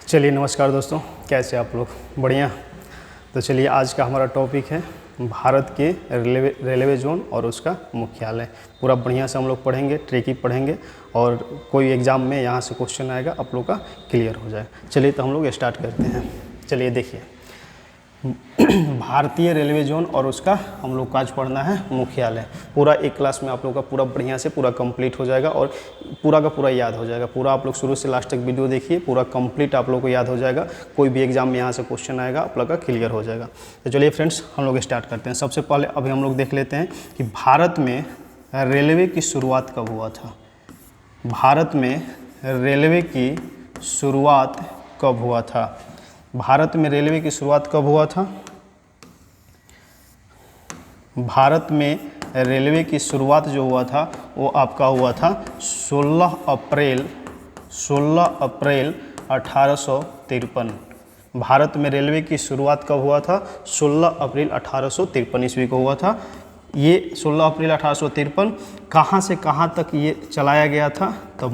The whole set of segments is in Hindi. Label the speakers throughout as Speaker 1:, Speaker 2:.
Speaker 1: चलिए नमस्कार दोस्तों, कैसे आप लोग? बढ़िया। तो चलिए आज का हमारा टॉपिक है भारत के रेलवे जोन और उसका मुख्यालय। पूरा बढ़िया से हम लोग पढ़ेंगे, ट्रिकी पढ़ेंगे और कोई एग्ज़ाम में यहाँ से क्वेश्चन आएगा आप लोग का क्लियर हो जाए। चलिए तो हम लोग स्टार्ट करते हैं। चलिए देखिए, भारतीय रेलवे जोन और उसका हम लोग का आज पढ़ना है मुख्यालय। पूरा एक क्लास में आप लोग का पूरा बढ़िया से पूरा कंप्लीट हो जाएगा और पूरा का पूरा याद हो जाएगा। पूरा आप लोग शुरू से लास्ट तक वीडियो देखिए, पूरा कंप्लीट आप लोग को याद हो जाएगा। कोई भी एग्जाम में यहाँ से क्वेश्चन आएगा आप लोग का क्लियर हो जाएगा। तो चलिए फ्रेंड्स, हम लोग स्टार्ट करते हैं। सबसे पहले अभी हम लोग देख लेते हैं कि भारत में रेलवे की शुरुआत कब हुआ था। भारत में रेलवे की शुरुआत कब हुआ था? भारत में रेलवे की शुरुआत कब हुआ था? भारत में रेलवे की शुरुआत जो हुआ था वो आपका हुआ था 16 अप्रैल 1853। भारत में रेलवे की शुरुआत कब हुआ था? 16 अप्रैल 1853 ईस्वी को हुआ था। ये 16 अप्रैल 1853 कहाँ से कहाँ तक ये चलाया गया था? तब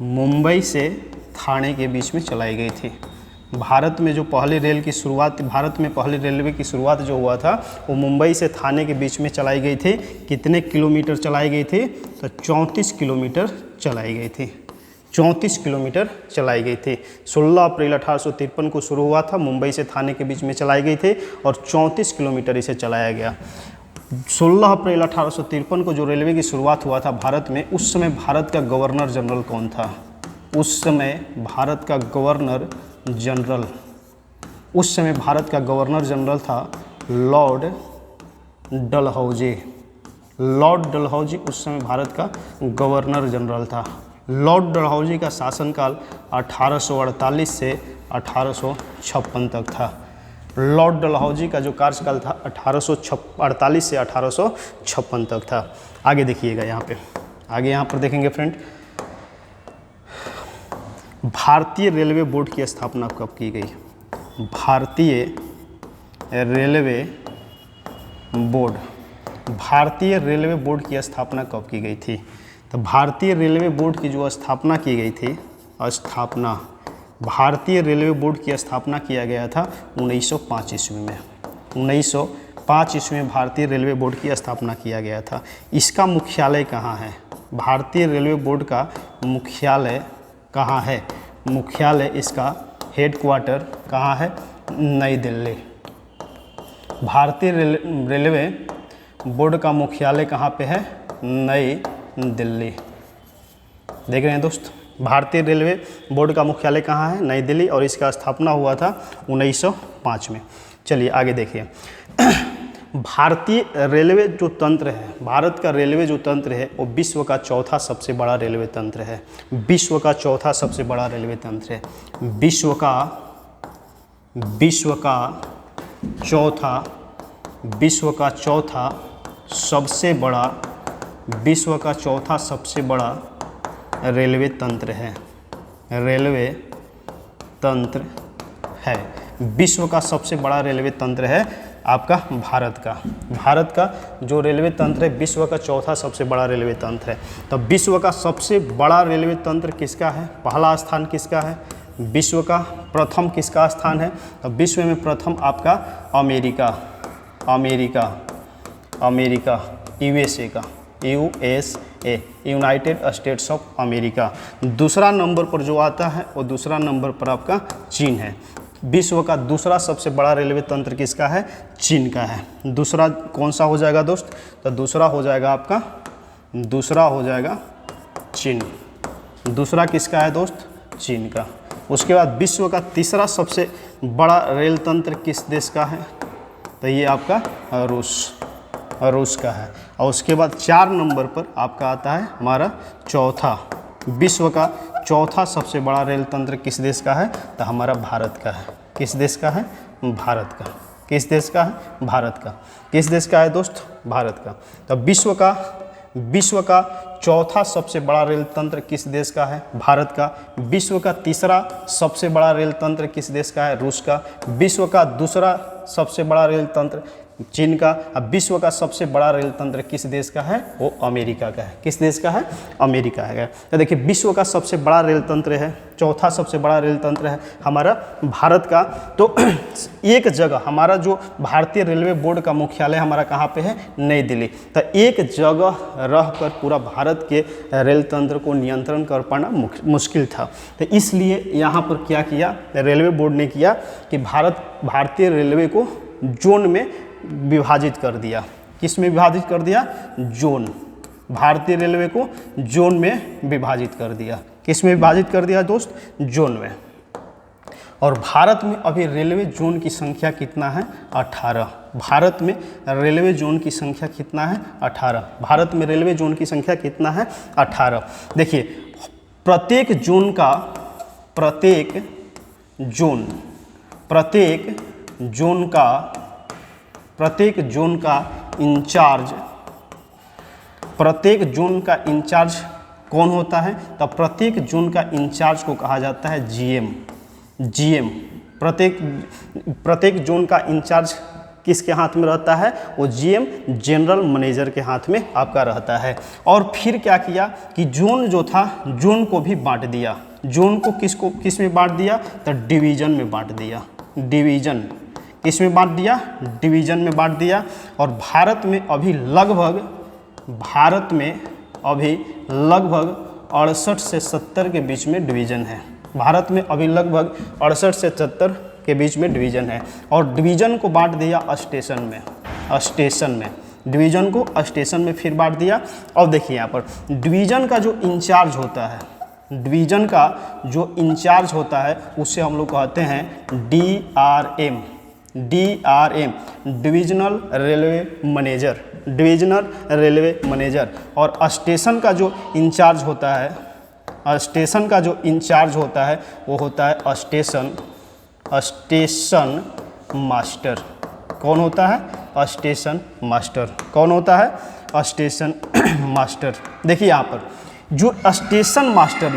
Speaker 1: मुंबई से थाने के बीच में चलाई गई थी। भारत में जो पहली भारत में पहली रेलवे की शुरुआत जो हुआ था वो मुंबई से थाने के बीच में चलाई गई थी। कितने किलोमीटर चलाई गई थी? तो 34 किलोमीटर चलाई गई थी। 34 किलोमीटर चलाई गई थी। 16 अप्रैल 1853 को शुरू हुआ था, मुंबई से थाने के बीच में चलाई गई थी और 34 किलोमीटर इसे चलाया गया। 16 अप्रैल 1853 को जो रेलवे की शुरुआत हुआ था भारत में, उस समय भारत का गवर्नर जनरल कौन था? उस समय भारत का गवर्नर जनरल था लॉर्ड डलहौजी। लॉर्ड डलहौजी उस समय भारत का गवर्नर जनरल था। लॉर्ड डलहौजी का शासनकाल 1848 से 1856 तक था। लॉर्ड डलहौजी का जो कार्यकाल था 1848 से 1856 तक था। आगे देखिएगा, यहाँ पर देखेंगे फ्रेंड, भारतीय रेलवे बोर्ड की स्थापना कब की गई? भारतीय रेलवे बोर्ड की स्थापना कब की गई थी? तो भारतीय रेलवे बोर्ड की जो स्थापना की गई थी, भारतीय रेलवे बोर्ड की स्थापना किया गया था 1905 ईस्वी में। 1905 ईस्वी में भारतीय रेलवे बोर्ड की स्थापना किया गया था। इसका मुख्यालय कहाँ है? भारतीय रेलवे बोर्ड का मुख्यालय कहाँ है? मुख्यालय इसका हेडक्वार्टर कहाँ है? नई दिल्ली। भारतीय रेलवे बोर्ड का मुख्यालय कहाँ पे है? नई दिल्ली। देख रहे हैं दोस्त, भारतीय रेलवे बोर्ड का मुख्यालय कहाँ है? नई दिल्ली और इसका स्थापना हुआ था 1905 में। चलिए आगे देखिए, भारतीय रेलवे जो तंत्र है, भारत का रेलवे जो तंत्र है वो विश्व का चौथा सबसे बड़ा रेलवे तंत्र है। विश्व का चौथा सबसे बड़ा रेलवे तंत्र है। विश्व का चौथा सबसे बड़ा रेलवे तंत्र है। विश्व का सबसे बड़ा रेलवे तंत्र है आपका भारत का जो रेलवे तंत्र है विश्व का चौथा सबसे बड़ा रेलवे तंत्र है। तो विश्व का सबसे बड़ा रेलवे तंत्र किसका है? पहला स्थान किसका है? विश्व का प्रथम किसका स्थान है? तो विश्व में प्रथम आपका अमेरिका USA का, USA United states of America. दूसरा नंबर पर जो आता है वो दूसरा नंबर पर आपका चीन है। विश्व का दूसरा सबसे बड़ा रेलवे तंत्र किसका है? चीन का है। दूसरा कौन सा हो जाएगा दोस्त? तो दूसरा हो जाएगा चीन। दूसरा किसका है दोस्त? चीन का। उसके बाद विश्व का तीसरा सबसे बड़ा रेल तंत्र किस देश का है? तो ये आपका रूस का है। और उसके बाद 4 नंबर पर आपका आता है हमारा चौथा, विश्व का चौथा सबसे बड़ा रेल तंत्र किस देश का है? तो हमारा भारत का है। किस देश का है? भारत का। किस देश का है? भारत का। किस देश का है दोस्त? भारत का। तो विश्व का चौथा सबसे बड़ा रेल तंत्र किस देश का है? भारत का। विश्व का तीसरा सबसे बड़ा रेल तंत्र किस देश का है? रूस का। विश्व का दूसरा सबसे बड़ा रेल तंत्र चीन का। अब विश्व का सबसे बड़ा रेल तंत्र किस देश का है? वो अमेरिका का है। किस देश का है? अमेरिका है। तो देखिए विश्व का सबसे बड़ा रेल तंत्र है, चौथा सबसे बड़ा रेल तंत्र है हमारा भारत का। तो एक जगह हमारा जो भारतीय रेलवे बोर्ड का मुख्यालय हमारा कहाँ पे है? नई दिल्ली। तो एक जगह रहकर पूरा भारत के रेल तंत्र को नियंत्रण कर पाना मुश्किल था। तो इसलिए यहाँ पर क्या किया रेलवे बोर्ड ने किया कि भारतीय रेलवे को जोन में विभाजित कर दिया। किस में विभाजित कर दिया? जोन। भारतीय रेलवे को जोन में विभाजित कर दिया। किस में विभाजित कर दिया दोस्त? जोन में। और भारत में अभी रेलवे जोन की संख्या कितना है? 18। भारत में रेलवे जोन की संख्या कितना है? 18। भारत में रेलवे जोन की संख्या कितना है? 18। देखिए प्रत्येक जोन का इंचार्ज कौन होता है? तो प्रत्येक जोन का इंचार्ज को कहा जाता है जीएम। प्रत्येक जोन का इंचार्ज किसके हाथ में रहता है? वो जीएम जनरल मैनेजर के हाथ में आपका रहता है। और फिर क्या किया कि जोन जो था जोन को भी बांट दिया। जोन को किस में बांट दिया? तो डिवीजन में बांट दिया। डिवीजन किस में बांट दिया? डिवीजन में बांट दिया। और भारत में अभी लगभग 68 से 70 के बीच में डिवीज़न है। भारत में अभी लगभग 68 से 70 के बीच में डिवीज़न है। और डिवीज़न को बांट दिया स्टेशन में। डिवीज़न को स्टेशन में फिर बांट दिया। और देखिए यहाँ पर डिवीज़न का जो इंचार्ज होता है उसे हम लोग कहते हैं DRM डिविजनल रेलवे मैनेजर। और स्टेशन का जो इंचार्ज होता है वो होता है स्टेशन मास्टर। कौन होता है? Station master. देखिए यहाँ पर जो स्टेशन मास्टर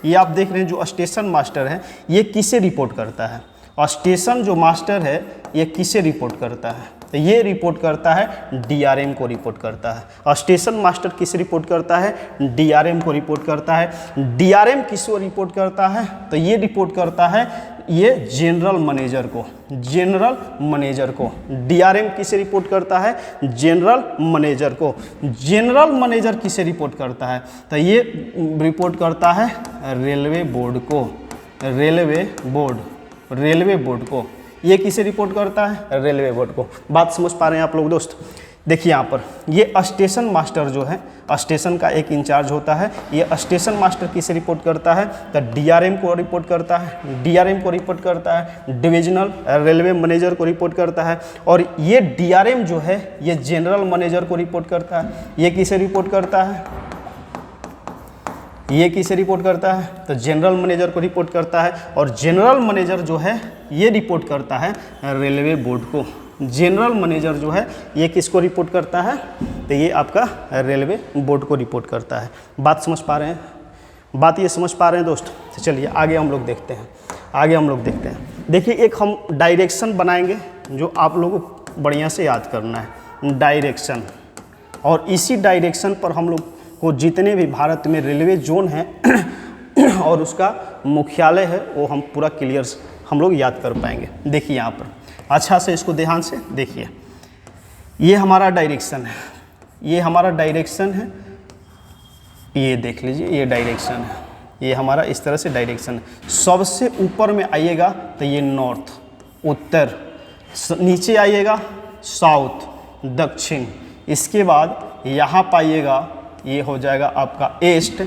Speaker 1: ये आप देख रहे हैं, जो स्टेशन मास्टर है ये किसे रिपोर्ट करता है? स्टेशन जो मास्टर है ये किसे रिपोर्ट करता है? तो ये रिपोर्ट करता है DRM को रिपोर्ट करता है। स्टेशन मास्टर किसे रिपोर्ट करता है? DRM को रिपोर्ट करता है। DRM किसको रिपोर्ट करता है? तो ये रिपोर्ट करता है ये जनरल मैनेजर को। DRM किसे रिपोर्ट करता है? जनरल मैनेजर को। जनरल मैनेजर किसे रिपोर्ट करता है? तो ये रिपोर्ट करता है रेलवे बोर्ड को। ये किसे रिपोर्ट करता है? रेलवे बोर्ड को। बात समझ पा रहे हैं आप लोग दोस्त? देखिए यहाँ पर ये स्टेशन मास्टर जो है स्टेशन का एक इंचार्ज होता है। ये स्टेशन मास्टर किसे रिपोर्ट करता है? तो DRM को रिपोर्ट करता है। डिविजनल रेलवे मैनेजर को रिपोर्ट करता है। और ये DRM जो है ये जनरल मैनेजर को रिपोर्ट करता है। ये किसे रिपोर्ट करता है? तो जनरल मैनेजर को रिपोर्ट करता है। और जनरल मैनेजर जो है ये रिपोर्ट करता है रेलवे बोर्ड को। जनरल मैनेजर जो है ये किसको रिपोर्ट करता है? तो ये आपका रेलवे बोर्ड को रिपोर्ट करता है। बात समझ पा रहे हैं? ये समझ पा रहे हैं दोस्त? तो चलिए आगे हम लोग देखते हैं। देखिए एक हम डायरेक्शन बनाएंगे जो आप लोगों को बढ़िया से याद करना है। डायरेक्शन। और इसी डायरेक्शन पर हम लोग को जितने भी भारत में रेलवे जोन है और उसका मुख्यालय है वो हम पूरा क्लियर हम लोग याद कर पाएंगे। देखिए यहाँ पर अच्छा से इसको ध्यान से देखिए। ये हमारा डायरेक्शन है। ये देख लीजिए ये डायरेक्शन है। ये हमारा इस तरह से डायरेक्शन है। सबसे ऊपर में आइएगा तो ये नॉर्थ उत्तर, नीचे आइएगा साउथ दक्षिण, इसके बाद यहाँ पाइएगा ये हो जाएगा आपका ईस्ट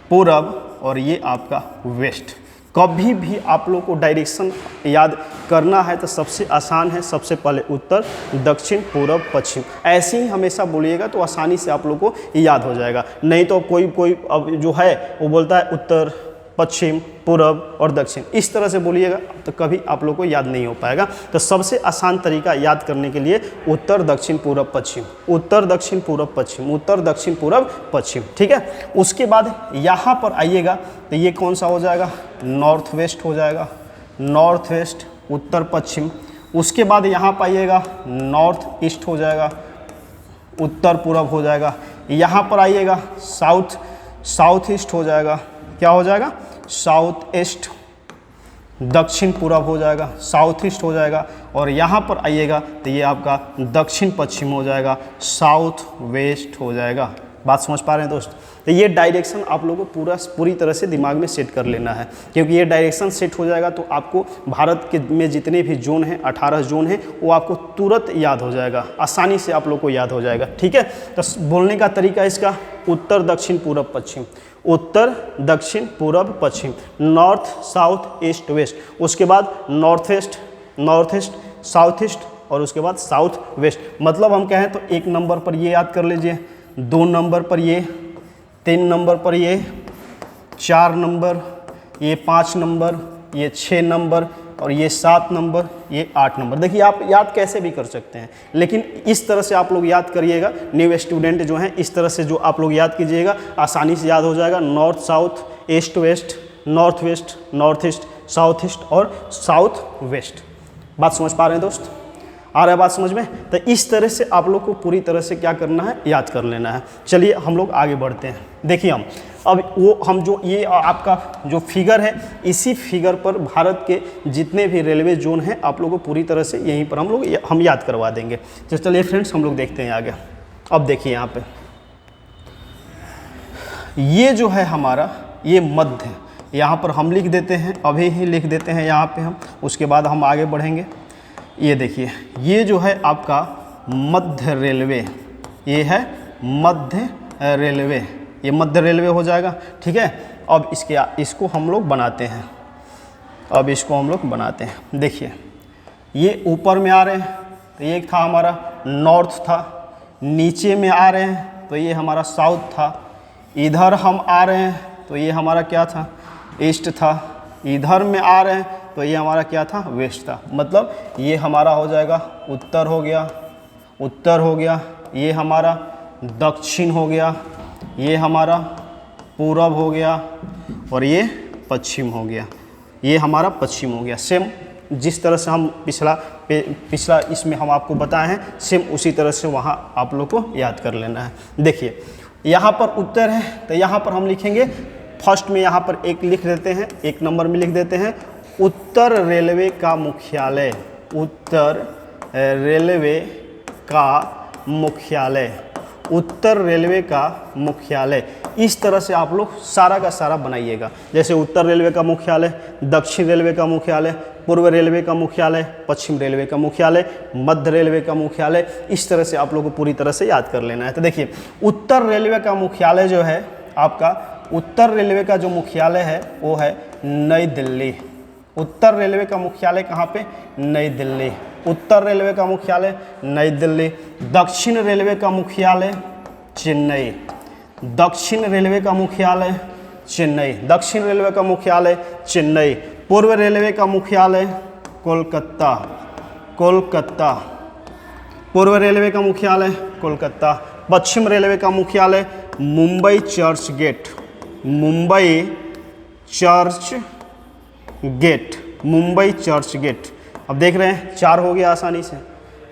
Speaker 1: पूरब और ये आपका वेस्ट। कभी भी आप लोग को डायरेक्शन याद करना है तो सबसे आसान है, सबसे पहले उत्तर दक्षिण पूरब पश्चिम, ऐसे ही हमेशा बोलिएगा तो आसानी से आप लोग को याद हो जाएगा। नहीं तो कोई अब जो है वो बोलता है उत्तर पश्चिम पूरब और दक्षिण, इस तरह से बोलिएगा तो कभी आप लोग को याद नहीं हो पाएगा। तो सबसे आसान तरीका याद करने के लिए उत्तर दक्षिण पूरब पश्चिम, उत्तर दक्षिण पूरब पश्चिम, उत्तर दक्षिण पूरब पश्चिम, ठीक है। उसके बाद यहाँ पर आइएगा तो ये कौन सा हो जाएगा? नॉर्थ वेस्ट हो जाएगा। नॉर्थ वेस्ट उत्तर पश्चिम। उसके बाद यहाँ पर आइएगा नॉर्थ ईस्ट हो जाएगा, उत्तर पूरब हो जाएगा। यहाँ पर आइएगा साउथ ईस्ट हो जाएगा, क्या हो जाएगा, साउथ ईस्ट। दक्षिण पूरब हो जाएगा, साउथ ईस्ट हो जाएगा। और यहाँ पर आइएगा तो ये आपका दक्षिण पश्चिम हो जाएगा, साउथ वेस्ट हो जाएगा। बात समझ पा रहे हैं दोस्त? तो ये डायरेक्शन आप लोगों को पूरी तरह से दिमाग में सेट कर लेना है, क्योंकि ये डायरेक्शन सेट हो जाएगा तो आपको भारत के में जितने भी जोन हैं, 18 जोन हैं, वो आपको तुरंत याद हो जाएगा, आसानी से आप लोग को याद हो जाएगा। ठीक है, तो बोलने का तरीका इसका उत्तर दक्षिण पूरब पश्चिम, उत्तर दक्षिण पूरब पश्चिम, नॉर्थ साउथ ईस्ट वेस्ट, उसके बाद नॉर्थ ईस्ट साउथ ईस्ट, और उसके बाद साउथ वेस्ट। मतलब हम कहें तो 1 नंबर पर ये याद कर लीजिए, 2 नंबर पर ये, 3 नंबर पर ये, 4 नंबर, ये 5 नंबर, ये 6 नंबर, और ये 7 नंबर, ये 8 नंबर। देखिए आप याद कैसे भी कर सकते हैं, लेकिन इस तरह से आप लोग याद करिएगा। न्यू स्टूडेंट जो हैं इस तरह से जो आप लोग याद कीजिएगा, आसानी से याद हो जाएगा। North south east west, north west, north east, south east और साउथ वेस्ट। बात समझ पा रहे हैं दोस्त? आ रहा है बात समझ में? तो इस तरह से आप लोग को पूरी तरह से क्या करना है, याद कर लेना है। चलिए हम लोग आगे बढ़ते हैं। देखिए हम जो ये आपका जो फिगर है, इसी फिगर पर भारत के जितने भी रेलवे जोन हैं आप लोगों को पूरी तरह से यहीं पर हम याद करवा देंगे। तो चलिए फ्रेंड्स हम लोग देखते हैं आगे। अब देखिए यहाँ पे ये जो है हमारा ये मध्य, यहाँ पर हम लिख देते हैं, अभी ही लिख देते हैं यहाँ पे हम, उसके बाद हम आगे बढ़ेंगे। ये देखिए ये जो है आपका मध्य रेलवे, ये है मध्य रेलवे, ये मध्य रेलवे हो जाएगा। ठीक है, अब इसको हम लोग बनाते हैं, अब इसको हम लोग बनाते हैं। देखिए ये ऊपर में आ रहे हैं तो ये था हमारा नॉर्थ था, नीचे में आ रहे हैं तो ये हमारा साउथ था, इधर हम आ रहे हैं तो ये हमारा क्या था, ईस्ट था, इधर में आ रहे हैं तो ये हमारा क्या था, वेस्ट था। मतलब ये हमारा हो जाएगा उत्तर हो गया, ये हमारा दक्षिण हो गया, ये हमारा पूरब हो गया, और ये पश्चिम हो गया, ये हमारा पश्चिम हो गया। सेम जिस तरह से हम पिछला इसमें हम आपको बताए हैं, सेम उसी तरह से वहाँ आप लोग को याद कर लेना है। देखिए यहाँ पर उत्तर है तो यहाँ पर हम लिखेंगे, फर्स्ट में यहाँ पर एक लिख देते हैं, 1 नंबर में लिख देते हैं उत्तर रेलवे का मुख्यालय, उत्तर रेलवे का मुख्यालय, उत्तर रेलवे का मुख्यालय। इस तरह से आप लोग सारा का सारा बनाइएगा। जैसे उत्तर रेलवे का मुख्यालय, दक्षिण रेलवे का मुख्यालय, पूर्व रेलवे का मुख्यालय, पश्चिम रेलवे का मुख्यालय, मध्य रेलवे का मुख्यालय। इस तरह से आप लोग को पूरी तरह से याद कर लेना है। तो देखिए उत्तर रेलवे का मुख्यालय जो है आपका, उत्तर रेलवे का जो मुख्यालय है वो है नई दिल्ली। उत्तर रेलवे का मुख्यालय कहाँ पे, नई दिल्ली। उत्तर रेलवे का मुख्यालय नई दिल्ली। दक्षिण रेलवे का मुख्यालय चेन्नई, दक्षिण रेलवे का मुख्यालय चेन्नई, दक्षिण रेलवे का मुख्यालय चेन्नई। पूर्व रेलवे का मुख्यालय कोलकाता, कोलकाता, पूर्व रेलवे का मुख्यालय कोलकाता। पश्चिम रेलवे का मुख्यालय Mumbai Churchgate, Mumbai Churchgate, Mumbai Churchgate. अब देख रहे हैं 4 हो गया आसानी से।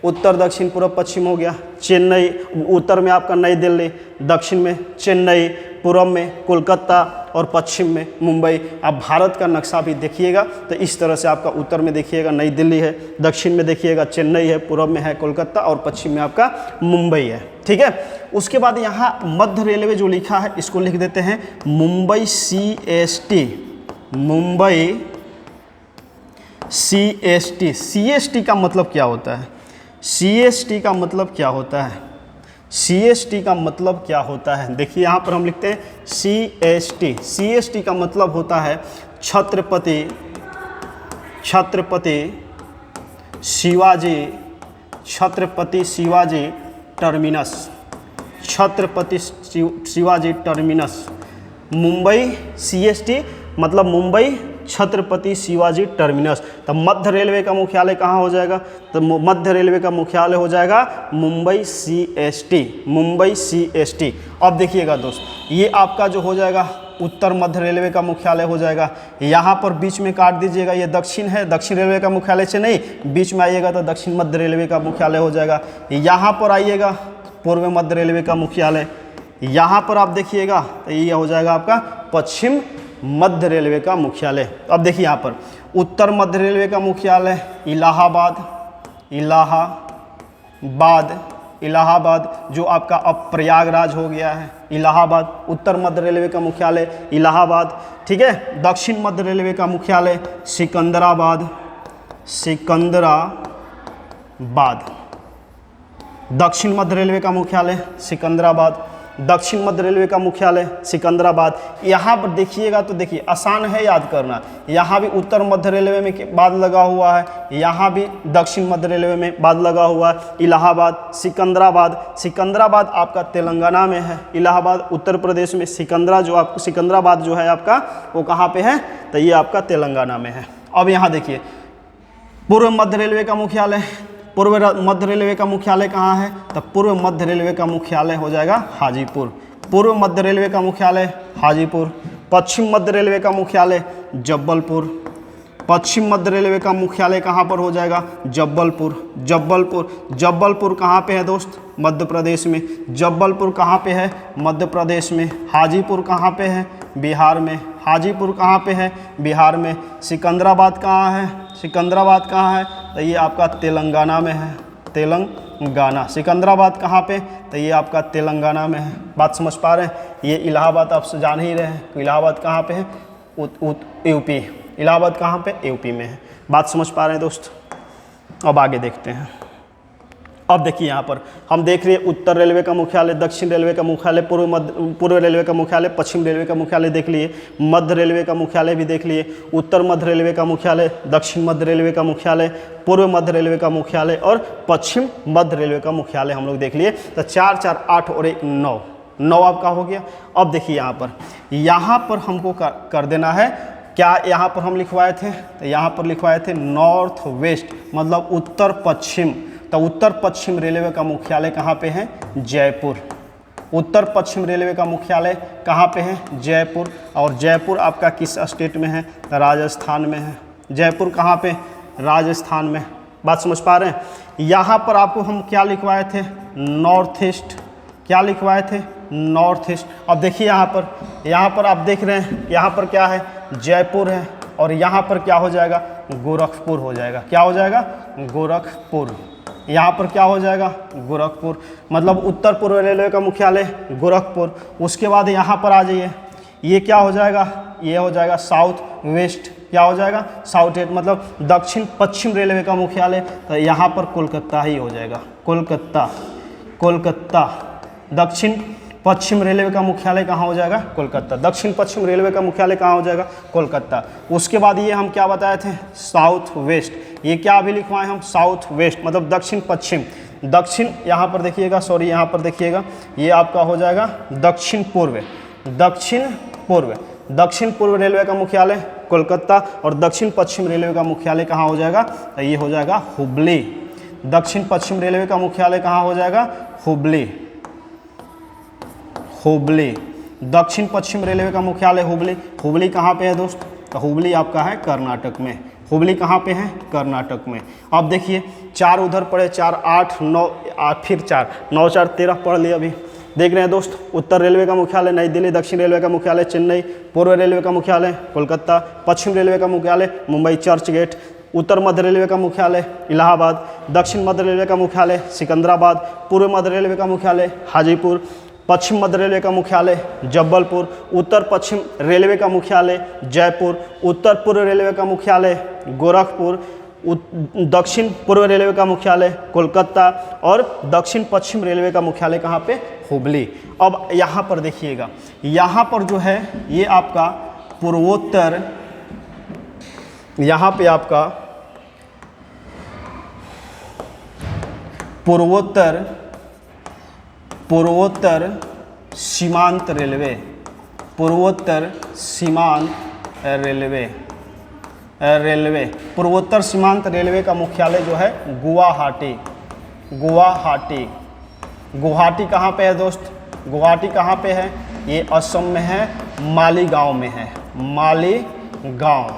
Speaker 1: उत्तर दक्षिण पूर्व पश्चिम हो गया। चेन्नई, उत्तर में आपका नई दिल्ली, दक्षिण में चेन्नई, पूर्व में कोलकाता और पश्चिम में मुंबई। आप भारत का नक्शा भी देखिएगा तो इस तरह से आपका उत्तर में देखिएगा नई दिल्ली है, दक्षिण में देखिएगा चेन्नई है, पूर्व में है कोलकाता और पश्चिम में आपका मुंबई है। ठीक है, उसके बाद यहाँ मध्य रेलवे जो लिखा है इसको लिख देते हैं Mumbai CST, Mumbai CST। CST का मतलब क्या होता है, CST का मतलब क्या होता है, CST का मतलब क्या होता है? देखिए यहाँ पर हम लिखते हैं CST। CST का मतलब होता है Chhatrapati Shivaji terminus, Chhatrapati Shivaji terminus. Mumbai CST मतलब मुंबई छत्रपति शिवाजी टर्मिनस। तो मध्य रेलवे का मुख्यालय कहाँ हो जाएगा, तो मध्य रेलवे का मुख्यालय हो जाएगा मुंबई CST, मुंबई CST। अब देखिएगा दोस्त, ये आपका जो हो जाएगा उत्तर मध्य रेलवे का मुख्यालय हो जाएगा। यहाँ पर बीच में काट दीजिएगा, ये दक्षिण है, दक्षिण रेलवे का मुख्यालय चेन्नई, बीच में आइएगा तो दक्षिण मध्य रेलवे का मुख्यालय हो जाएगा। यहाँ पर आइएगा पूर्व मध्य रेलवे का मुख्यालय, यहाँ पर आप देखिएगा तो ये हो जाएगा आपका पश्चिम मध्य रेलवे का मुख्यालय। अब देखिए यहाँ पर उत्तर मध्य रेलवे का मुख्यालय इलाहाबाद जो आपका अब प्रयागराज हो गया है, इलाहाबाद। उत्तर मध्य रेलवे का मुख्यालय इलाहाबाद, ठीक है। दक्षिण मध्य रेलवे का मुख्यालय सिकंदराबाद। दक्षिण मध्य रेलवे का मुख्यालय सिकंदराबाद, दक्षिण मध्य रेलवे का मुख्यालय सिकंदराबाद। यहाँ पर देखिएगा तो देखिए आसान है याद करना, यहाँ भी उत्तर मध्य रेलवे में बाद लगा हुआ है, यहाँ भी दक्षिण मध्य रेलवे में बाद लगा हुआ है। इलाहाबाद, सिकंदराबाद आपका तेलंगाना में है, इलाहाबाद उत्तर प्रदेश में, सिकंदराबाद जो है आपका वो कहाँ पे है, तो ये आपका तेलंगाना में है। अब यहाँ देखिए पूर्व मध्य रेलवे का मुख्यालय, पूर्व मध्य रेलवे का मुख्यालय कहाँ है, तो पूर्व मध्य रेलवे का मुख्यालय हो जाएगा हाजीपुर। पूर्व मध्य रेलवे का मुख्यालय हाजीपुर। पश्चिम मध्य रेलवे का मुख्यालय जबलपुर। पश्चिम मध्य रेलवे का मुख्यालय कहाँ पर हो जाएगा, जबलपुर कहाँ पे है दोस्त, मध्य प्रदेश में। जबलपुर कहाँ पे है, मध्य प्रदेश में। हाजीपुर कहाँ पे है, बिहार में। हाजीपुर कहाँ पे है, बिहार में। सिकंदराबाद कहाँ है, तो ये आपका तेलंगाना में है, तेलंगाना। सिकंदराबाद कहाँ पे, तो ये आपका तेलंगाना में है। बात समझ पा रहे हैं। ये इलाहाबाद आप जान ही रहे हैं, इलाहाबाद कहाँ पे है, यूपी। इलाहाबाद कहाँ पे, यूपी में है। बात समझ पा रहे हैं दोस्त। अब आगे देखते हैं। अब देखिए यहाँ पर हम देख रहे हैं उत्तर रेलवे का मुख्यालय, दक्षिण रेलवे का मुख्यालय, पूर्व रेलवे का मुख्यालय, पश्चिम रेलवे का मुख्यालय देख लिए, मध्य रेलवे का मुख्यालय भी देख लिए, उत्तर मध्य रेलवे का मुख्यालय, दक्षिण मध्य रेलवे का मुख्यालय, पूर्व मध्य रेलवे का मुख्यालय और पश्चिम मध्य रेलवे का मुख्यालय हम लोग देख लिए। तो 4 4 8 और 1 9 आपका हो गया। अब देखिए यहाँ पर हमको कर देना है क्या, यहाँ पर हम लिखवाए थे, तो यहाँ पर लिखवाए थे नॉर्थ वेस्ट, मतलब उत्तर पश्चिम। तो उत्तर पश्चिम रेलवे का मुख्यालय कहाँ पे है, जयपुर। उत्तर पश्चिम रेलवे का मुख्यालय कहाँ पे है, जयपुर। और जयपुर आपका किस स्टेट में है, राजस्थान में है। जयपुर कहाँ पे, राजस्थान में। बात समझ पा रहे हैं। यहाँ पर आपको हम क्या लिखवाए थे, नॉर्थ ईस्ट। क्या लिखवाए थे, नॉर्थ ईस्ट। अब देखिए यहाँ पर आप देख रहे हैं, यहाँ पर क्या है, जयपुर है, और यहाँ पर क्या हो जाएगा, गोरखपुर हो जाएगा। क्या हो जाएगा, गोरखपुर। यहाँ पर क्या हो जाएगा, गोरखपुर। मतलब उत्तर पूर्व रेलवे का मुख्यालय गोरखपुर। उसके बाद यहाँ पर आ जाइए, ये क्या हो जाएगा, ये हो जाएगा साउथ वेस्ट। क्या हो जाएगा, साउथ ईस्ट, मतलब दक्षिण पश्चिम रेलवे का मुख्यालय। तो यहाँ पर कोलकाता ही हो जाएगा, कोलकाता। दक्षिण पश्चिम रेलवे का मुख्यालय कहाँ हो जाएगा, कोलकाता। दक्षिण पश्चिम रेलवे का मुख्यालय कहाँ हो जाएगा, कोलकाता। उसके बाद ये हम क्या बताए थे, साउथ वेस्ट। ये क्या अभी लिखवाए हम, साउथ वेस्ट, मतलब दक्षिण पश्चिम। दक्षिण यहाँ पर देखिएगा, सॉरी यहाँ पर देखिएगा, ये आपका हो जाएगा दक्षिण पूर्व। दक्षिण पूर्व रेलवे का मुख्यालय कोलकाता, और दक्षिण पश्चिम रेलवे का मुख्यालय कहाँ हो जाएगा, तो ये हो जाएगा हुबली। दक्षिण पश्चिम रेलवे का मुख्यालय कहाँ हो जाएगा, हुबली। दक्षिण पश्चिम रेलवे का मुख्यालय हुबली। हुबली कहाँ पे है दोस्त, तो हुबली आपका है कर्नाटक में। हुबली कहाँ पे है, कर्नाटक में। अब देखिए 4 उधर पड़े, 4 8 9 फिर 4 9 4 13 पढ़ लिए अभी। देख रहे हैं दोस्त, उत्तर रेलवे का मुख्यालय नई दिल्ली, दक्षिण रेलवे का मुख्यालय चेन्नई, पूर्व रेलवे का मुख्यालय कोलकाता, पश्चिम रेलवे का मुख्यालय मुंबई चर्च गेट, उत्तर मध्य रेलवे का मुख्यालय इलाहाबाद, दक्षिण मध्य रेलवे का मुख्यालय सिकंदराबाद, पूर्व मध्य रेलवे का मुख्यालय हाजीपुर, पश्चिम मध्य रेलवे का मुख्यालय जबलपुर, उत्तर पश्चिम रेलवे का मुख्यालय जयपुर, उत्तर पूर्व रेलवे का मुख्यालय गोरखपुर, दक्षिण पूर्व रेलवे का मुख्यालय कोलकाता, और दक्षिण पश्चिम रेलवे का मुख्यालय कहाँ पे, हुबली। अब यहाँ पर देखिएगा, यहाँ पर जो है ये आपका पूर्वोत्तर, यहाँ पे आपका पूर्वोत्तर सीमांत रेलवे, पूर्वोत्तर सीमांत रेलवे का मुख्यालय जो है गुवाहाटी। गुवाहाटी कहाँ पे है दोस्त, गुवाहाटी कहाँ पे है, ये असम में है, मालीगांव में है, मालीगांव,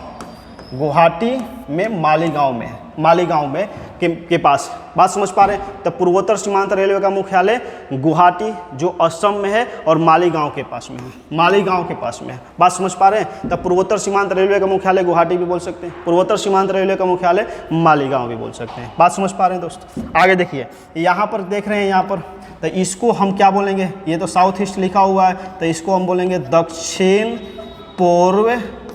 Speaker 1: गुवाहाटी में मालीगांव में है, मालीगांव में के पास। बात समझ पा रहे हैं? तो पूर्वोत्तर सीमांत रेलवे का मुख्यालय गुवाहाटी जो असम में है और मालीगांव के पास में है, मालीगांव के पास में है। बात समझ पा रहे हैं? तो पूर्वोत्तर सीमांत रेलवे का मुख्यालय गुवाहाटी भी बोल सकते हैं, पूर्वोत्तर सीमांत रेलवे का मुख्यालय मालीगांव भी बोल सकते हैं। बात समझ पा रहे हैं दोस्त? आगे देखिए, यहाँ पर देख रहे हैं, यहाँ पर तो इसको हम क्या बोलेंगे? ये तो साउथ ईस्ट लिखा हुआ है, तो इसको हम बोलेंगे दक्षिण पूर्व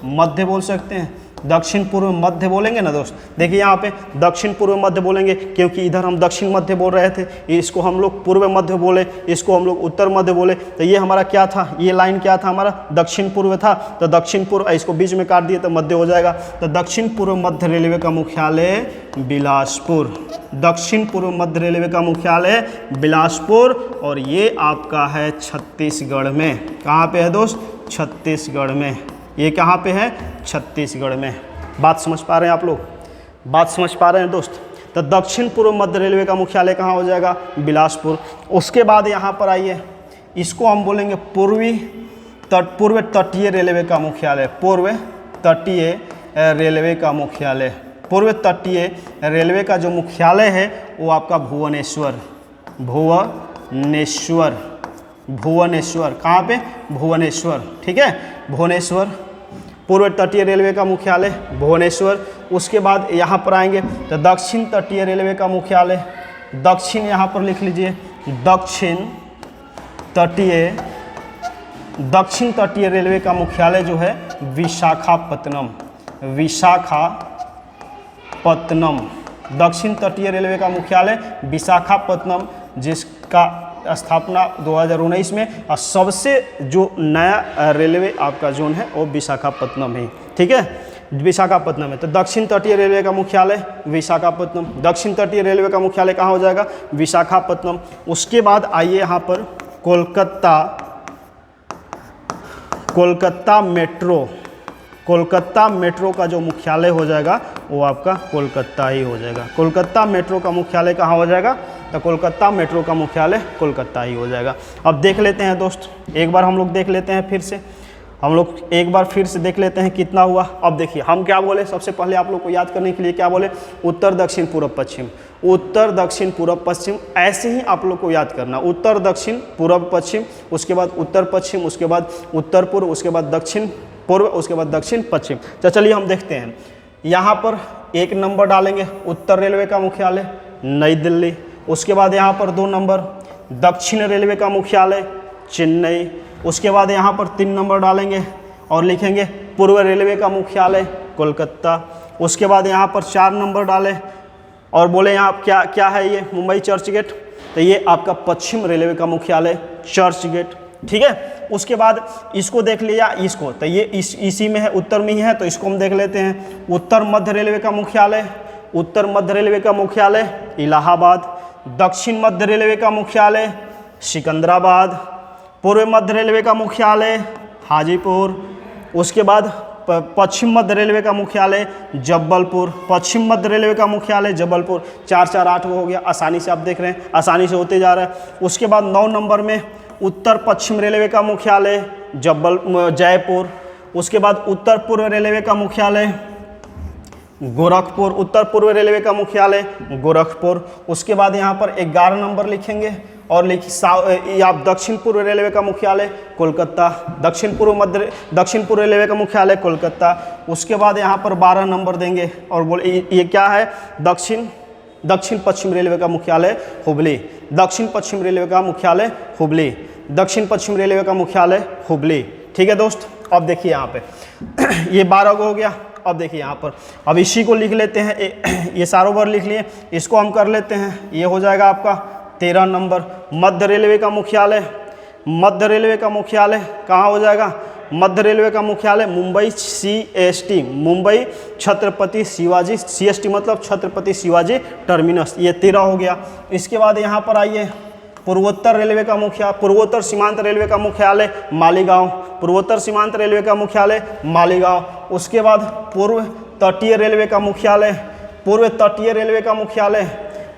Speaker 1: मध्य बोल सकते हैं, दक्षिण पूर्व मध्य बोलेंगे ना दोस्त। देखिए यहाँ पे दक्षिण पूर्व मध्य बोलेंगे, क्योंकि इधर हम दक्षिण मध्य बोल रहे थे, इसको हम लोग पूर्व मध्य बोले, इसको हम लोग उत्तर मध्य बोले। तो ये हमारा क्या था? ये लाइन क्या था? हमारा दक्षिण पूर्व था, तो दक्षिण पूर्व, इसको बीच में काट दिए तो मध्य हो जाएगा। तो दक्षिण पूर्व मध्य रेलवे का मुख्यालय बिलासपुर, दक्षिण पूर्व मध्य रेलवे का मुख्यालय बिलासपुर, और ये आपका है छत्तीसगढ़ में। कहाँ पे है दोस्त? छत्तीसगढ़ में। ये कहाँ पे है? छत्तीसगढ़ में। बात समझ पा रहे हैं आप लोग? बात समझ पा रहे हैं दोस्त? तो दक्षिण पूर्व मध्य रेलवे का मुख्यालय कहाँ हो जाएगा? बिलासपुर। उसके बाद यहाँ पर आइए, इसको हम बोलेंगे पूर्व तटीय रेलवे का मुख्यालय, पूर्व तटीय रेलवे का मुख्यालय। पूर्व तटीय रेलवे का जो मुख्यालय है वो आपका भुवनेश्वर, भुवनेश्वर, भुवनेश्वर। कहाँ पे? भुवनेश्वर। ठीक है, भुवनेश्वर, पूर्व तटीय रेलवे का मुख्यालय भुवनेश्वर। उसके बाद यहाँ पर आएंगे तो दक्षिण तटीय रेलवे का मुख्यालय, दक्षिण यहाँ पर लिख लीजिए, दक्षिण तटीय रेलवे का मुख्यालय जो है विशाखापत्तनम, विशाखापत्तनम। दक्षिण तटीय रेलवे का मुख्यालय विशाखापत्तनम, जिसका स्थापना 2019 में, और सबसे जो नया रेलवे आपका जोन है वो विशाखापत्तनम है। ठीक है, विशाखापत्तनम है। तो दक्षिण तटीय रेलवे का मुख्यालय विशाखापत्तनम, दक्षिण तटीय रेलवे का मुख्यालय कहाँ हो जाएगा? विशाखापत्तनम। उसके बाद आइए यहाँ पर कोलकाता मेट्रो, कोलकाता मेट्रो का जो मुख्यालय हो जाएगा वो आपका कोलकाता ही हो जाएगा। कोलकाता मेट्रो का मुख्यालय कहाँ हो जाएगा? तो कोलकाता मेट्रो का मुख्यालय कोलकाता ही हो जाएगा। अब देख लेते हैं दोस्त, एक बार हम लोग देख लेते हैं, फिर से हम लोग एक बार फिर से देख लेते हैं कितना हुआ। अब देखिए हम क्या बोले, सबसे पहले आप लोग को याद करने के लिए क्या बोले? उत्तर दक्षिण पूर्व पश्चिम, उत्तर दक्षिण पूर्व पश्चिम, ऐसे ही आप लोग को याद करना। उत्तर दक्षिण पूर्व पश्चिम, उसके बाद उत्तर पश्चिम, उसके बाद उत्तर पूर्व, उसके बाद दक्षिण पूर्व, उसके बाद दक्षिण पश्चिम। तो चलिए हम देखते हैं, यहाँ पर 1 नंबर डालेंगे उत्तर रेलवे का मुख्यालय नई दिल्ली। उसके बाद यहाँ पर 2 नंबर दक्षिण रेलवे का मुख्यालय चेन्नई। उसके बाद यहाँ पर 3 नंबर डालेंगे और लिखेंगे पूर्व रेलवे का मुख्यालय कोलकाता। उसके बाद यहाँ पर 4 नंबर डालें और बोले यहाँ क्या क्या है? ये मुंबई चर्च गेट, तो ये आपका पश्चिम रेलवे का मुख्यालय चर्च गेट। ठीक है, उसके बाद इसको देख लिया, इसको तो ये इसी में है, उत्तर में ही है, तो इसको हम देख लेते हैं। उत्तर मध्य रेलवे का मुख्यालय, उत्तर मध्य रेलवे का मुख्यालय इलाहाबाद। दक्षिण मध्य रेलवे का मुख्यालय सिकंदराबाद। पूर्व मध्य रेलवे का मुख्यालय हाजीपुर। उसके बाद पश्चिम मध्य रेलवे का मुख्यालय जबलपुर, पश्चिम मध्य रेलवे का मुख्यालय जबलपुर। 4 4 8 हो गया, आसानी से आप देख रहे हैं, आसानी से होते जा रहा है। उसके बाद 9 नंबर में उत्तर पश्चिम रेलवे का मुख्यालय जयपुर। उसके बाद उत्तर पूर्व रेलवे का मुख्यालय गोरखपुर, उत्तर पूर्व रेलवे का मुख्यालय गोरखपुर। उसके बाद यहाँ पर 11 नंबर लिखेंगे और आप दक्षिण पूर्व रेलवे का मुख्यालय कोलकाता, दक्षिण पूर्व रेलवे का मुख्यालय कोलकाता। उसके बाद यहाँ पर 12 नंबर देंगे और बोले ये क्या है? दक्षिण पश्चिम रेलवे का मुख्यालय हुबली, दक्षिण पश्चिम रेलवे का मुख्यालय हुबली, दक्षिण पश्चिम रेलवे का मुख्यालय हुबली। ठीक है दोस्त, अब देखिए यहाँ पे ये 12 हो गया। अब देखिए यहाँ पर, अब इसी को लिख लेते हैं, ये सारों बार लिख लिए, इसको हम कर लेते हैं। ये हो जाएगा आपका 13 नंबर मध्य रेलवे का मुख्यालय। मध्य रेलवे का मुख्यालय कहाँ हो जाएगा? मध्य रेलवे का मुख्यालय मुंबई CST, मुंबई छत्रपति शिवाजी, CST मतलब छत्रपति शिवाजी टर्मिनस। ये 13 हो गया। इसके बाद यहाँ पर आइए, पूर्वोत्तर रेलवे का पूर्वोत्तर सीमांत रेलवे का मुख्यालय मालीगांव, पूर्वोत्तर सीमांत रेलवे का मुख्यालय मालीगांव। उसके बाद पूर्व तटीय रेलवे का मुख्यालय, पूर्व तटीय रेलवे का मुख्यालय,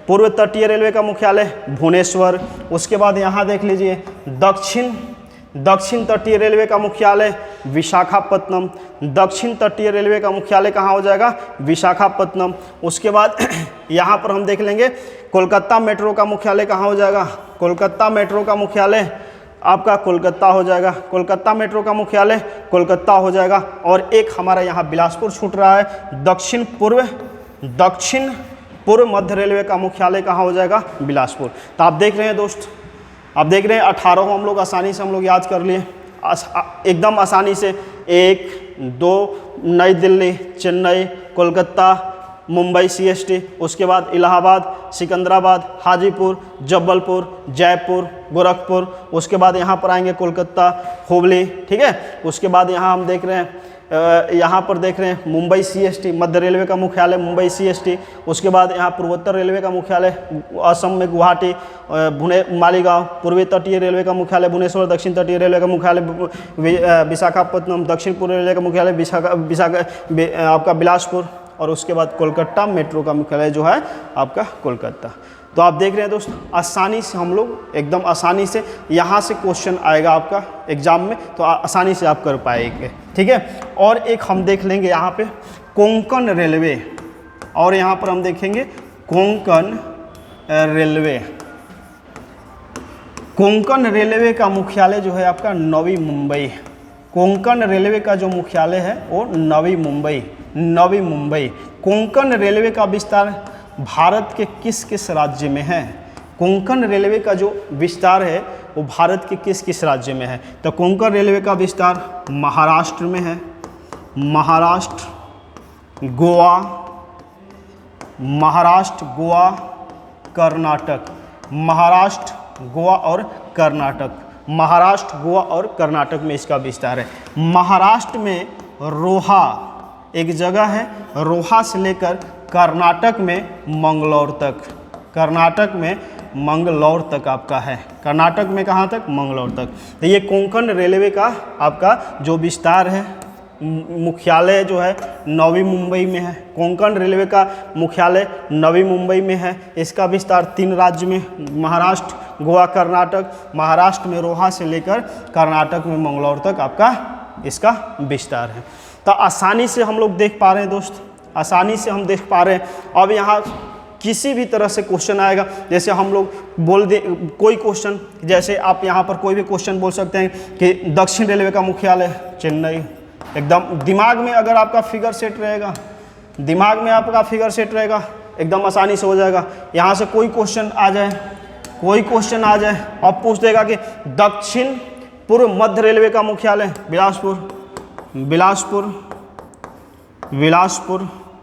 Speaker 1: पूर्व तटीय रेलवे का मुख्यालय भुवनेश्वर। उसके बाद यहाँ देख लीजिए दक्षिण तटीय रेलवे का मुख्यालय विशाखापत्तनम। दक्षिण तटीय रेलवे का मुख्यालय कहाँ हो जाएगा? विशाखापत्तनम। उसके बाद यहाँ पर हम देख लेंगे कोलकाता मेट्रो का मुख्यालय कहाँ हो जाएगा? कोलकाता मेट्रो का मुख्यालय आपका कोलकाता हो जाएगा। कोलकाता मेट्रो का मुख्यालय कोलकाता हो जाएगा। और एक हमारा यहाँ बिलासपुर छूट रहा है, दक्षिण पूर्व मध्य रेलवे का मुख्यालय कहाँ हो जाएगा? बिलासपुर। तो आप देख रहे हैं दोस्त, आप देख रहे हैं 18 हम लोग आसानी से हम लोग याद कर लिए, एकदम आसानी से। 1, 2 नई दिल्ली, चेन्नई, कोलकाता, मुंबई CST, उसके बाद इलाहाबाद, सिकंदराबाद, हाजीपुर, जबलपुर, जयपुर, गोरखपुर, उसके बाद यहाँ पर आएंगे कोलकाता, हुबली, ठीक है। उसके बाद यहाँ हम देख रहे हैं यहाँ पर देख रहे हैं मुंबई CST, मध्य रेलवे का मुख्यालय मुंबई CST। उसके बाद यहाँ पूर्वोत्तर रेलवे का मुख्यालय असम में गुवाहाटी, मालीगांव। पूर्वी तटीय रेलवे का मुख्यालय भुवनेश्वर। दक्षिण तटीय रेलवे का मुख्यालय विशाखापत्तनम। दक्षिण पूर्व रेलवे का मुख्यालय आपका बिलासपुर। और उसके बाद कोलकाता मेट्रो का मुख्यालय जो है आपका कोलकाता। तो आप देख रहे हैं दोस्त, आसानी से हम लोग एकदम आसानी से यहाँ से क्वेश्चन आएगा आपका एग्जाम में, तो आसानी से आप कर पाएंगे, ठीक है। और एक हम देख लेंगे यहाँ पे कोंकण रेलवे, और यहाँ पर हम देखेंगे कोंकण रेलवे। कोंकण रेलवे का मुख्यालय जो है आपका नवी मुंबई। कोंकण रेलवे का जो मुख्यालय है वो नवी मुंबई। कोंकण रेलवे का विस्तार भारत के किस किस राज्य में है? कोंकण रेलवे का जो विस्तार है वो भारत के किस किस राज्य में है? तो कोंकण रेलवे का विस्तार महाराष्ट्र में है। महाराष्ट्र, गोवा, कर्नाटक। महाराष्ट्र, गोवा और कर्नाटक। महाराष्ट्र, गोवा और कर्नाटक में इसका विस्तार है। महाराष्ट्र में रोहा एक जगह है, रोहा से लेकर कर्नाटक में मंगलौर तक। कर्नाटक में मंगलौर तक आपका है। कर्नाटक में कहाँ तक? मंगलौर तक। तो ये कोंकण रेलवे का आपका जो विस्तार है, मुख्यालय जो है नवी मुंबई में है। कोंकण रेलवे का मुख्यालय नवी मुंबई में है। इसका विस्तार 3 राज्य में, महाराष्ट्र, गोवा, कर्नाटक। महाराष्ट्र में रोहा से लेकर कर्नाटक में मंगलौर तक आपका इसका विस्तार है। तो आसानी से हम लोग देख पा रहे हैं दोस्त, आसानी से हम देख पा रहे हैं। अब यहाँ किसी भी तरह से क्वेश्चन आएगा, जैसे हम लोग बोल दे कोई क्वेश्चन, जैसे आप यहाँ पर कोई भी क्वेश्चन बोल सकते हैं कि दक्षिण रेलवे का मुख्यालय चेन्नई। एकदम दिमाग में अगर आपका फिगर सेट रहेगा, दिमाग में आपका फिगर सेट रहेगा, एकदम आसानी से हो जाएगा। यहाँ से कोई क्वेश्चन आ जाए, अब पूछ देगा कि दक्षिण पूर्व मध्य रेलवे का मुख्यालय बिलासपुर।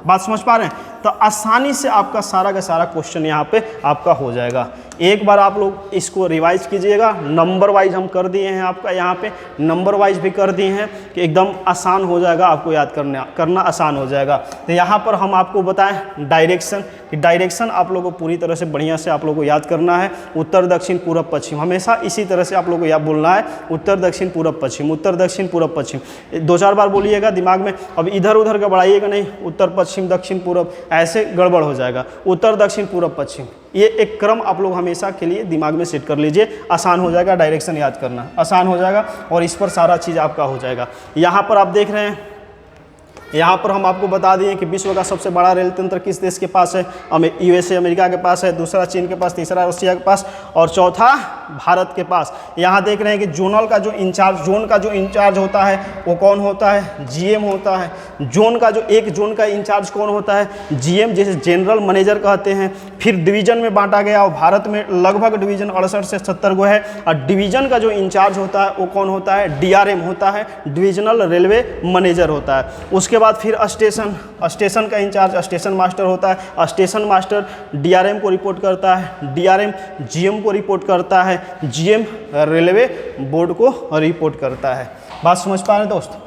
Speaker 1: बात समझ पा रहे हैं? तो आसानी से आपका सारा का सारा क्वेश्चन यहाँ पे आपका हो जाएगा। एक बार आप लोग इसको रिवाइज कीजिएगा। नंबर वाइज हम कर दिए हैं, आपका यहाँ पे नंबर वाइज भी कर दिए हैं कि एकदम आसान हो जाएगा, आपको याद करना आसान हो जाएगा। तो यहाँ पर हम आपको बताएं डायरेक्शन, कि डायरेक्शन आप लोगों को पूरी तरह से बढ़िया से आप लोगों को याद करना है। उत्तर दक्षिण पूरब पश्चिम, हमेशा इसी तरह से आप लोगों को याद बोलना है। उत्तर दक्षिण पूरब पश्चिम, उत्तर दक्षिण पूरब पश्चिम, 2-4 बार बोलिएगा दिमाग में। अब इधर उधर गड़बड़ाइएगा नहीं, उत्तर पश्चिम दक्षिण पूरब ऐसे गड़बड़ हो जाएगा। उत्तर दक्षिण पूरब पश्चिम, ये एक क्रम आप लोग हमेशा के लिए दिमाग में सेट कर लीजिए। आसान हो जाएगा, डायरेक्शन याद करना आसान हो जाएगा और इस पर सारा चीज़ आपका हो जाएगा। यहाँ पर आप देख रहे हैं, यहाँ पर हम आपको बता दिए कि विश्व का सबसे बड़ा रेल तंत्र किस देश के पास है? USA अमेरिका के पास है, दूसरा चीन के पास, तीसरा रशिया के पास और चौथा भारत के पास। यहाँ देख रहे हैं कि जोन का जो इंचार्ज होता है वो कौन होता है? GM होता है। जोन का इंचार्ज कौन होता है? GM, जिसे जनरल मैनेजर कहते हैं। फिर डिवीजन में बांटा गया और भारत में लगभग डिवीजन 68 से 70 गो है। और डिवीजन का जो इंचार्ज होता है वो कौन होता है? DRM होता है, डिविजनल रेलवे मैनेजर होता है। उसके बाद फिर स्टेशन का इंचार्ज स्टेशन मास्टर होता है। स्टेशन मास्टर DRM को रिपोर्ट करता है, DRM GM को रिपोर्ट करता है, GM रेलवे बोर्ड को रिपोर्ट करता है। बात समझ पा रहे हैं दोस्त?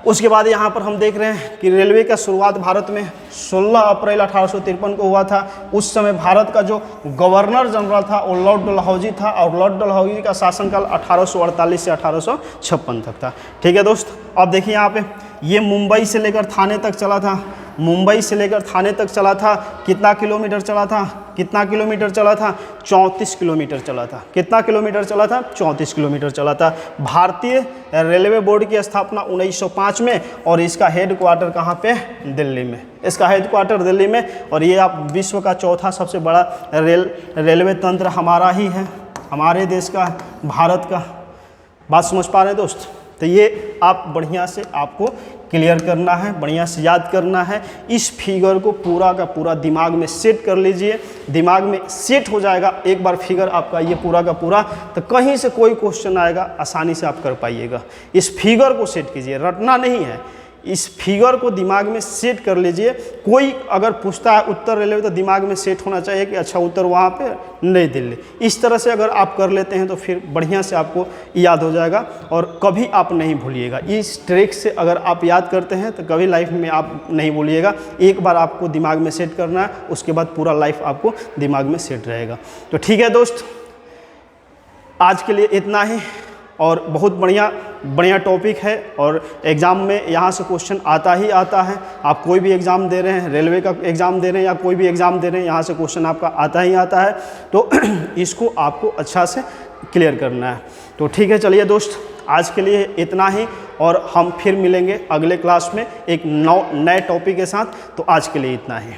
Speaker 1: उसके बाद यहाँ पर हम देख रहे हैं कि रेलवे का शुरुआत भारत में 16 अप्रैल 1853 को हुआ था। उस समय भारत का जो गवर्नर जनरल था वो लॉर्ड डलहौजी था और लॉर्ड डलहौजी का शासनकाल 1848 से 1856 तक था। ठीक है दोस्त, अब देखिए यहाँ पे ये मुंबई से लेकर थाने तक चला था। मुंबई से लेकर थाने तक चला था, कितना किलोमीटर चला था, कितना किलोमीटर चला था, 34 किलोमीटर चला था। कितना किलोमीटर चला था, 34 किलोमीटर चला था। भारतीय रेलवे बोर्ड की स्थापना 1905 में, और इसका हेड क्वार्टर कहाँ पे, दिल्ली में। इसका हेड क्वार्टर दिल्ली में, और ये आप विश्व का चौथा सबसे बड़ा रेलवे तंत्र हमारा ही है, हमारे देश का, भारत का। बात समझ पा रहे हैं दोस्त? तो ये आप बढ़िया से आपको क्लियर करना है, बढ़िया से याद करना है। इस फिगर को पूरा का पूरा दिमाग में सेट कर लीजिए। दिमाग में सेट हो जाएगा एक बार फिगर आपका ये पूरा का पूरा, तो कहीं से कोई क्वेश्चन आएगा आसानी से आप कर पाइएगा। इस फिगर को सेट कीजिए, रटना नहीं है, इस फिगर को दिमाग में सेट कर लीजिए। कोई अगर पूछता है उत्तर रेलवे तो दिमाग में सेट होना चाहिए कि अच्छा उत्तर वहाँ पे नई दिल्ली। इस तरह से अगर आप कर लेते हैं तो फिर बढ़िया से आपको याद हो जाएगा और कभी आप नहीं भूलिएगा। इस ट्रिक से अगर आप याद करते हैं तो कभी लाइफ में आप नहीं भूलिएगा। एक बार आपको दिमाग में सेट करना है, उसके बाद पूरा लाइफ आपको दिमाग में सेट रहेगा। तो ठीक है दोस्त, आज के लिए इतना ही। और बहुत बढ़िया टॉपिक है, और एग्ज़ाम में यहाँ से क्वेश्चन आता ही आता है। आप कोई भी एग्ज़ाम दे रहे हैं, रेलवे का एग्ज़ाम दे रहे हैं या कोई भी एग्ज़ाम दे रहे हैं, यहाँ से क्वेश्चन आपका आता ही आता है। तो इसको आपको अच्छा से क्लियर करना है। तो ठीक है, चलिए दोस्त, आज के लिए इतना ही, और हम फिर मिलेंगे अगले क्लास में एक नए टॉपिक के साथ। तो आज के लिए इतना ही।